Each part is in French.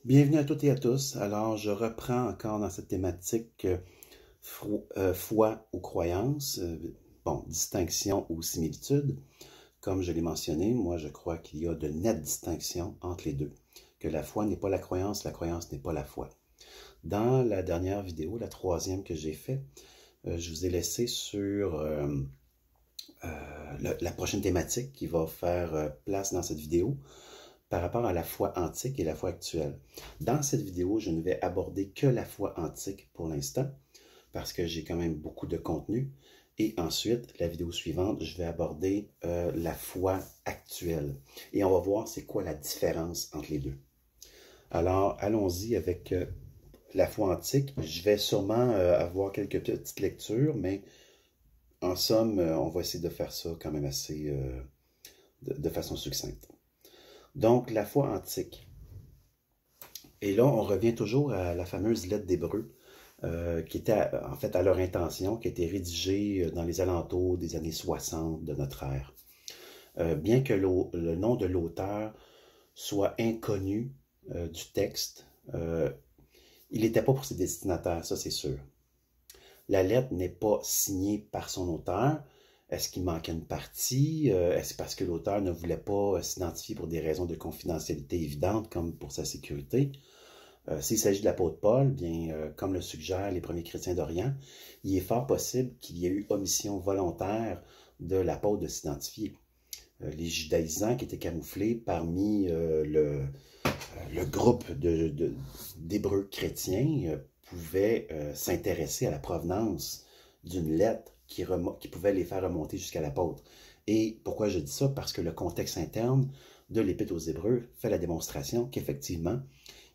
Bienvenue à toutes et à tous. Alors, je reprends encore dans cette thématique foi ou croyance, distinction ou similitude. Comme je l'ai mentionné, moi je crois qu'il y a de nettes distinctions entre les deux, que la foi n'est pas la croyance n'est pas la foi. Dans la dernière vidéo, la troisième que j'ai faite, je vous ai laissé sur la prochaine thématique qui va faire place dans cette vidéo, par rapport à la foi antique et la foi actuelle. Dans cette vidéo, je ne vais aborder que la foi antique pour l'instant, parce que j'ai quand même beaucoup de contenu. Et ensuite, la vidéo suivante, je vais aborder la foi actuelle. Et on va voir c'est quoi la différence entre les deux. Alors, allons-y avec la foi antique. Je vais sûrement avoir quelques petites lectures, mais en somme, on va essayer de faire ça quand même assez de façon succincte. Donc, la foi antique. Et là, on revient toujours à la fameuse lettre d'Hébreu, qui était en fait à leur intention, qui a été rédigée dans les alentours des années 60 de notre ère. Bien que le nom de l'auteur soit inconnu du texte, il n'était pas pour ses destinataires, ça c'est sûr. La lettre n'est pas signée par son auteur. Est-ce qu'il manquait une partie? Est-ce parce que l'auteur ne voulait pas s'identifier pour des raisons de confidentialité évidentes, comme pour sa sécurité? S'il s'agit de l'apôtre Paul, bien, comme le suggèrent les premiers chrétiens d'Orient, il est fort possible qu'il y ait eu omission volontaire de l'apôtre de s'identifier. Les judaïsants qui étaient camouflés parmi le groupe d'Hébreux chrétiens pouvaient s'intéresser à la provenance d'une lettre qui pouvait les faire remonter jusqu'à l'apôtre. Et pourquoi je dis ça? Parce que le contexte interne de l'Épître aux Hébreux fait la démonstration qu'effectivement,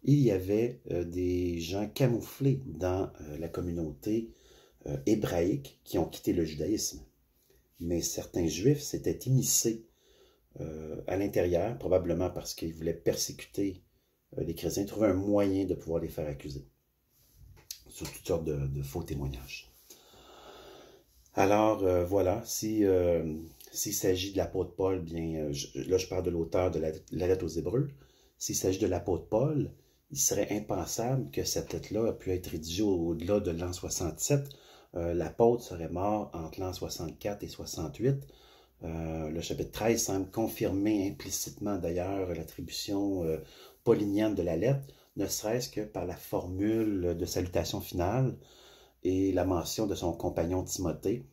il y avait des gens camouflés dans la communauté hébraïque qui ont quitté le judaïsme. Mais certains juifs s'étaient immiscés à l'intérieur, probablement parce qu'ils voulaient persécuter les chrétiens, trouver un moyen de pouvoir les faire accuser sur toutes sortes de faux témoignages. Alors, voilà, s'il s'agit de l'apôtre Paul, bien, là je parle de l'auteur de la lettre aux Hébreux, s'il s'agit de l'apôtre Paul, il serait impensable que cette lettre-là ait pu être rédigée au-delà de l'an 67. L'apôtre serait mort entre l'an 64 et 68. Le chapitre 13 semble confirmer implicitement d'ailleurs l'attribution paulinienne de la lettre, ne serait-ce que par la formule de salutation finale et la mention de son compagnon Timothée.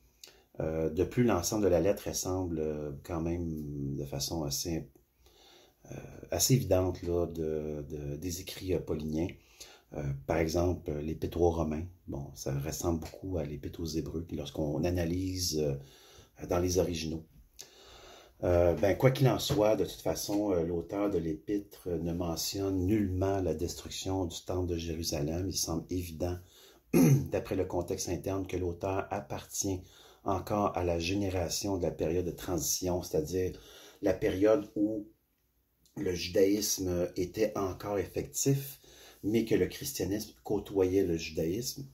De plus, l'ensemble de la lettre ressemble quand même de façon assez évidente là, des écrits pauliniens. Par exemple, l'Épître aux Romains, bon, ça ressemble beaucoup à l'Épître aux Hébreux lorsqu'on analyse dans les originaux. Quoi qu'il en soit, de toute façon, l'auteur de l'Épître ne mentionne nullement la destruction du temple de Jérusalem. Il semble évident, d'après le contexte interne, que l'auteur appartient encore à la génération de la période de transition, c'est-à-dire la période où le judaïsme était encore effectif, mais que le christianisme côtoyait le judaïsme,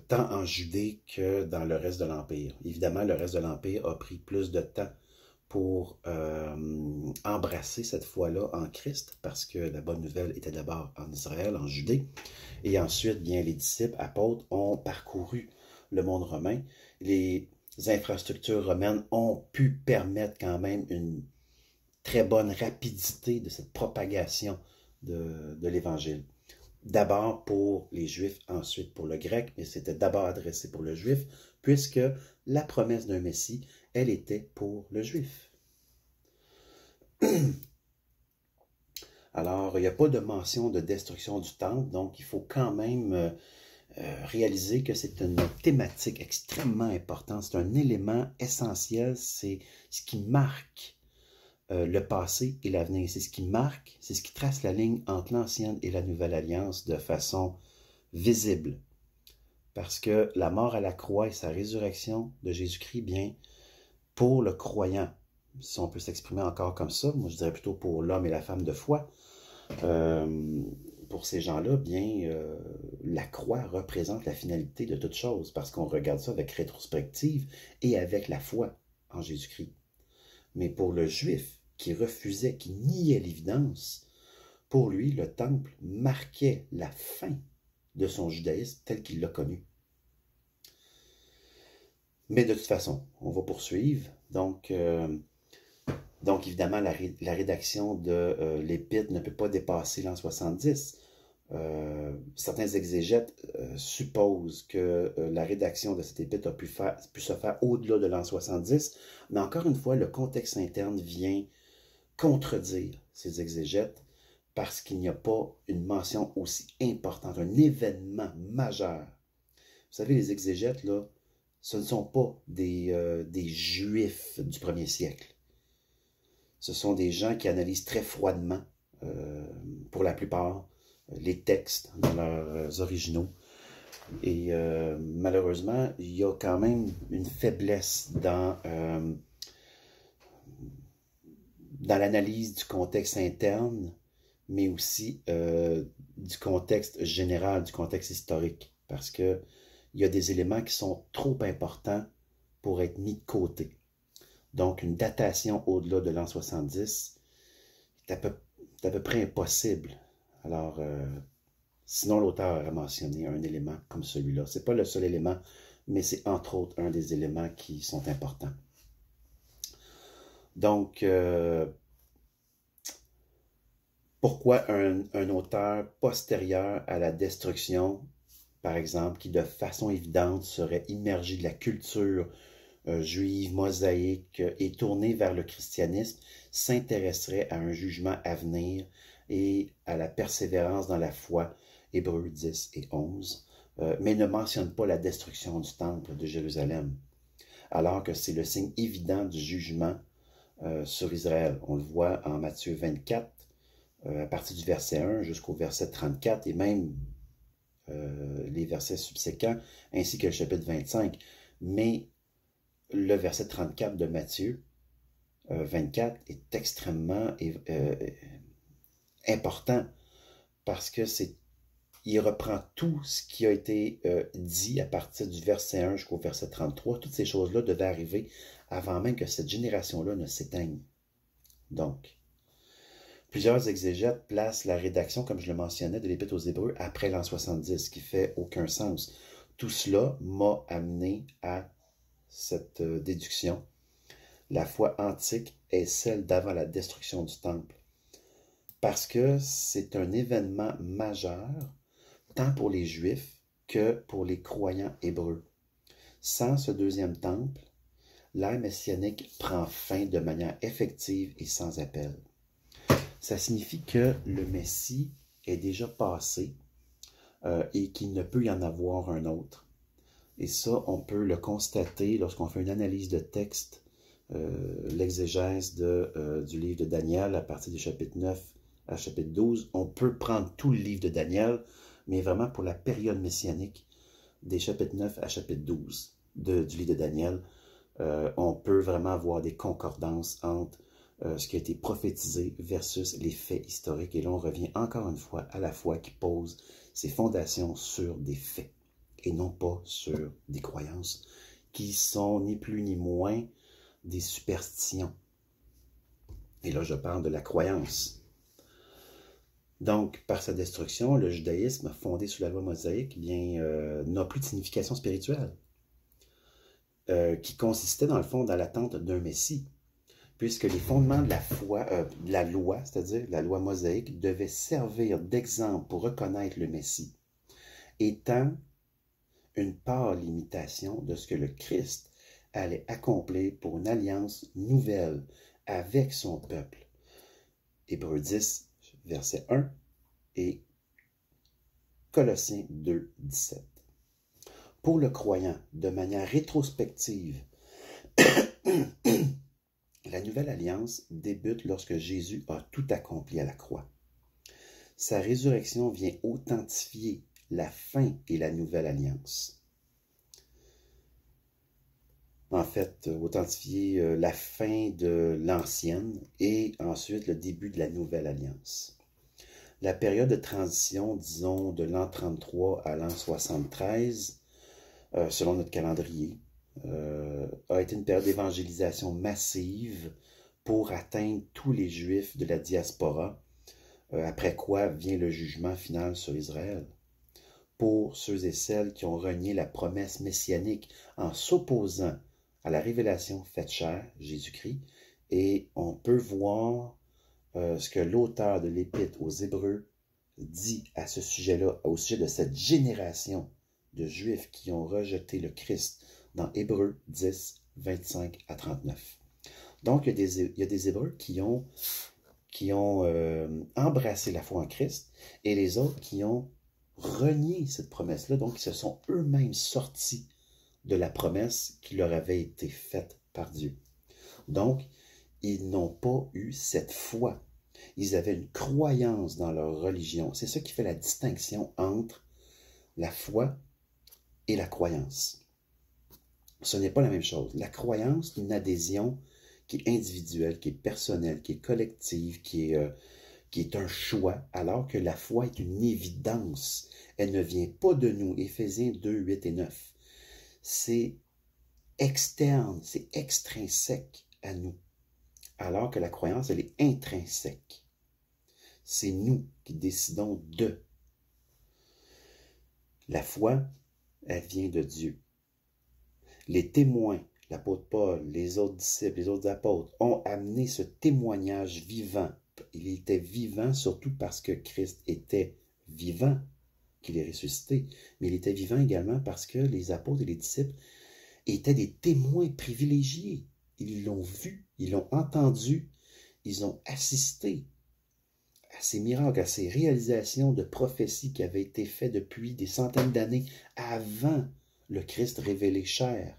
tant en Judée que dans le reste de l'Empire. Évidemment, le reste de l'Empire a pris plus de temps pour embrasser cette foi-là en Christ, parce que la bonne nouvelle était d'abord en Israël, en Judée, et ensuite, bien, les disciples, apôtres, ont parcouru le monde romain. Les infrastructures romaines ont pu permettre quand même une très bonne rapidité de cette propagation de l'Évangile. D'abord pour les Juifs, ensuite pour le grec, mais c'était d'abord adressé pour le Juif, puisque la promesse d'un Messie, elle était pour le Juif. Alors, il n'y a pas de mention de destruction du temple, donc il faut quand même réaliser que c'est une thématique extrêmement importante, c'est un élément essentiel, c'est ce qui marque le passé et l'avenir. C'est ce qui marque, c'est ce qui trace la ligne entre l'ancienne et la nouvelle alliance de façon visible. Parce que la mort à la croix et sa résurrection de Jésus-Christ, bien, pour le croyant, si on peut s'exprimer encore comme ça, moi je dirais plutôt pour l'homme et la femme de foi, pour ces gens-là, bien, la croix représente la finalité de toute chose, parce qu'on regarde ça avec rétrospective et avec la foi en Jésus-Christ. Mais pour le juif qui refusait, qui niait l'évidence, Pour lui, le temple marquait la fin de son judaïsme tel qu'il l'a connu. Mais de toute façon, on va poursuivre. Donc évidemment, la rédaction de l'Épître ne peut pas dépasser l'an 70. Certains exégètes supposent que la rédaction de cette épître a pu se faire au-delà de l'an 70, mais encore une fois, le contexte interne vient contredire ces exégètes parce qu'il n'y a pas une mention aussi importante, un événement majeur. Vous savez, les exégètes, là, ce ne sont pas des juifs du 1er siècle. Ce sont des gens qui analysent très froidement, pour la plupart, les textes dans leurs originaux. Et malheureusement, il y a quand même une faiblesse dans l'analyse du contexte interne, mais aussi du contexte général, du contexte historique. Parce qu'il y a des éléments qui sont trop importants pour être mis de côté. Donc, une datation au-delà de l'an 70 est à peu près impossible. Alors, sinon l'auteur a mentionné un élément comme celui-là. Ce n'est pas le seul élément, mais c'est entre autres un des éléments qui sont importants. Donc, pourquoi un auteur postérieur à la destruction, par exemple, qui de façon évidente serait immergé de la culture juive, mosaïque et tourné vers le christianisme, s'intéresserait à un jugement à venir et à la persévérance dans la foi, Hébreux 10 et 11, mais ne mentionne pas la destruction du temple de Jérusalem, alors que c'est le signe évident du jugement sur Israël. On le voit en Matthieu 24, à partir du verset 1 jusqu'au verset 34, et même les versets subséquents, ainsi que le chapitre 25. Mais le verset 34 de Matthieu 24 est extrêmement important parce que il reprend tout ce qui a été dit à partir du verset 1 jusqu'au verset 33. Toutes ces choses-là devaient arriver avant même que cette génération-là ne s'éteigne. Donc, plusieurs exégètes placent la rédaction, comme je le mentionnais, de l'Épître aux Hébreux après l'an 70, ce qui fait aucun sens. Tout cela m'a amené à cette déduction. La foi antique est celle d'avant la destruction du temple. Parce que c'est un événement majeur, tant pour les Juifs que pour les croyants hébreux. Sans ce deuxième temple, l'ère messianique prend fin de manière effective et sans appel. Ça signifie que le Messie est déjà passé et qu'il ne peut y en avoir un autre. Et ça, on peut le constater lorsqu'on fait une analyse de texte, l'exégèse du livre de Daniel à partir du chapitre 9 à chapitre 12. On peut prendre tout le livre de Daniel, mais vraiment pour la période messianique, des chapitres 9 à chapitre 12 du livre de Daniel, on peut vraiment avoir des concordances entre ce qui a été prophétisé versus les faits historiques. Et là, on revient encore une fois à la foi qui pose ses fondations sur des faits et non pas sur des croyances qui sont ni plus ni moins des superstitions. Et là, je parle de la croyance. Donc, par sa destruction, le judaïsme fondé sur la loi mosaïque n'a plus de signification spirituelle, qui consistait dans le fond dans l'attente d'un Messie, puisque les fondements de la foi, de la loi, c'est-à-dire la loi mosaïque, devaient servir d'exemple pour reconnaître le Messie, étant une pâle imitation de ce que le Christ allait accomplir pour une alliance nouvelle avec son peuple. Hébreux 10, verset 1 et Colossiens 2, 17. Pour le croyant, de manière rétrospective, la nouvelle alliance débute lorsque Jésus a tout accompli à la croix. Sa résurrection vient authentifier la fin et la nouvelle alliance. En fait, authentifier la fin de l'ancienne et ensuite le début de la nouvelle alliance. La période de transition, disons, de l'an 33 à l'an 73, selon notre calendrier, a été une période d'évangélisation massive pour atteindre tous les Juifs de la diaspora après quoi vient le jugement final sur Israël. Pour ceux et celles qui ont renié la promesse messianique en s'opposant à la révélation faite chair, Jésus-Christ, et on peut voir ce que l'auteur de l'Épître aux Hébreux dit à ce sujet-là, au sujet de cette génération de Juifs qui ont rejeté le Christ dans Hébreux 10, 25 à 39. Donc, il y a des Hébreux qui ont embrassé la foi en Christ et les autres qui ont renié cette promesse-là. Donc, ils se sont eux-mêmes sortis de la promesse qui leur avait été faite par Dieu. Donc, ils n'ont pas eu cette foi. Ils avaient une croyance dans leur religion. C'est ça qui fait la distinction entre la foi et la croyance. Ce n'est pas la même chose. La croyance, c'est une adhésion qui est individuelle, qui est personnelle, qui est collective, qui est un choix, alors que la foi est une évidence. Elle ne vient pas de nous. Éphésiens 2, 8 et 9. C'est externe, c'est extrinsèque à nous, alors que la croyance, elle est intrinsèque. C'est nous qui décidons de. La foi, elle vient de Dieu. Les témoins, l'apôtre Paul, les autres disciples, les autres apôtres, ont amené ce témoignage vivant. Il était vivant surtout parce que Christ était vivant, qu'il est ressuscité, mais il était vivant également parce que les apôtres et les disciples étaient des témoins privilégiés. Ils l'ont vu, ils l'ont entendu, ils ont assisté à ces miracles, à ces réalisations de prophéties qui avaient été faites depuis des centaines d'années avant le Christ révélé chair.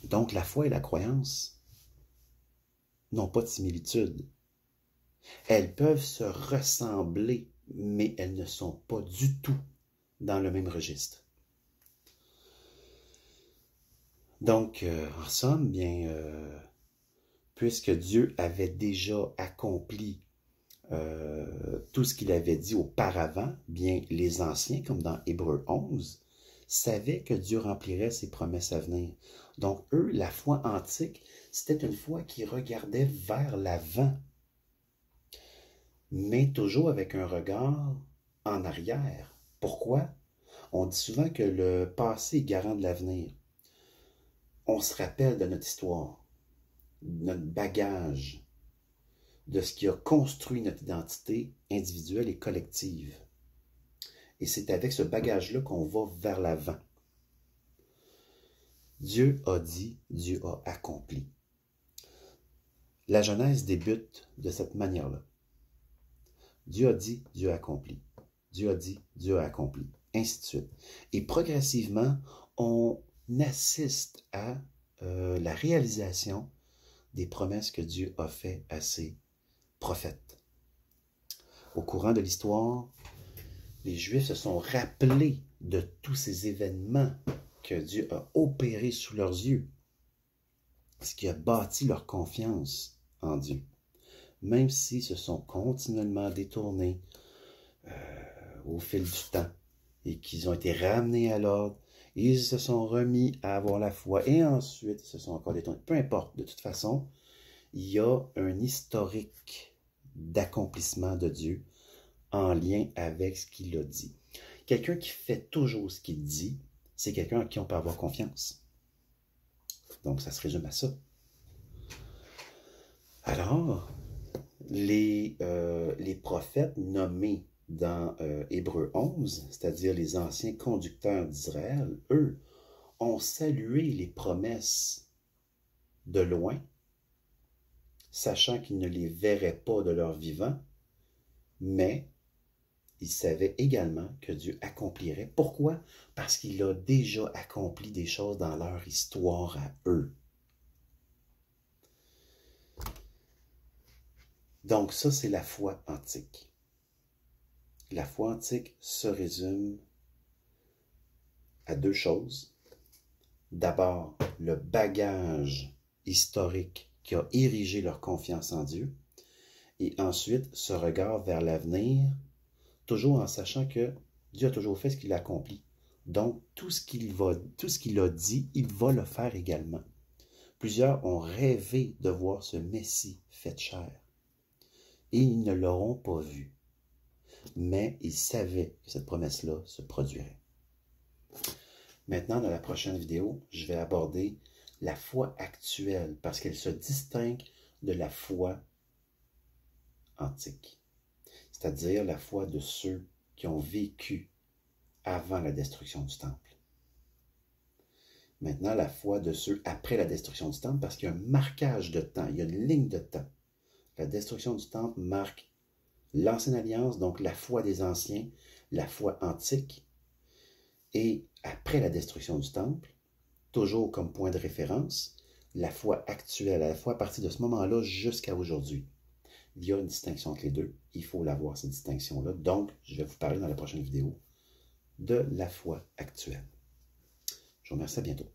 Donc la foi et la croyance n'ont pas de similitude. Elles peuvent se ressembler, mais elles ne sont pas du tout dans le même registre. Donc, en somme, bien, puisque Dieu avait déjà accompli tout ce qu'il avait dit auparavant, bien, les anciens, comme dans Hébreux 11, savaient que Dieu remplirait ses promesses à venir. Donc, eux, la foi antique, c'était une foi qui regardait vers l'avant, mais toujours avec un regard en arrière. Pourquoi? On dit souvent que le passé est garant de l'avenir. On se rappelle de notre histoire, de notre bagage, de ce qui a construit notre identité individuelle et collective. Et c'est avec ce bagage-là qu'on va vers l'avant. Dieu a dit, Dieu a accompli. La Genèse débute de cette manière-là. Dieu a dit, Dieu a accompli. Dieu a dit, Dieu a accompli. Ainsi de suite. Et progressivement, on assiste à la réalisation des promesses que Dieu a faites à ses prophètes. Au courant de l'histoire, les Juifs se sont rappelés de tous ces événements que Dieu a opérés sous leurs yeux, ce qui a bâti leur confiance en Dieu. Même s'ils se sont continuellement détournés au fil du temps et qu'ils ont été ramenés à l'ordre, ils se sont remis à avoir la foi et ensuite ils se sont encore détournés. Peu importe, de toute façon, il y a un historique d'accomplissement de Dieu en lien avec ce qu'il a dit. Quelqu'un qui fait toujours ce qu'il dit, c'est quelqu'un en qui on peut avoir confiance. Donc, ça se résume à ça. Alors, les prophètes nommés dans Hébreux 11, c'est-à-dire les anciens conducteurs d'Israël, eux, ont salué les promesses de loin, sachant qu'ils ne les verraient pas de leur vivant, mais ils savaient également que Dieu accomplirait. Pourquoi? Parce qu'il a déjà accompli des choses dans leur histoire à eux. Donc ça, c'est la foi antique. La foi antique se résume à deux choses. D'abord, le bagage historique qui a érigé leur confiance en Dieu. Et ensuite, ce regard vers l'avenir, toujours en sachant que Dieu a toujours fait ce qu'il a accompli. Donc, tout ce qu'il a dit, il va le faire également. Plusieurs ont rêvé de voir ce Messie fait chair. Et ils ne l'auront pas vu. Mais ils savaient que cette promesse-là se produirait. Maintenant, dans la prochaine vidéo, je vais aborder la foi actuelle parce qu'elle se distingue de la foi antique. C'est-à-dire la foi de ceux qui ont vécu avant la destruction du temple. Maintenant, la foi de ceux après la destruction du temple, parce qu'il y a un marquage de temps, il y a une ligne de temps. La destruction du temple marque l'ancienne alliance, donc la foi des anciens, la foi antique, et après la destruction du temple, toujours comme point de référence, la foi actuelle, la foi à partir de ce moment-là jusqu'à aujourd'hui. Il y a une distinction entre les deux, il faut l'avoir, cette distinction-là. Donc, je vais vous parler dans la prochaine vidéo de la foi actuelle. Je vous remercie, à bientôt.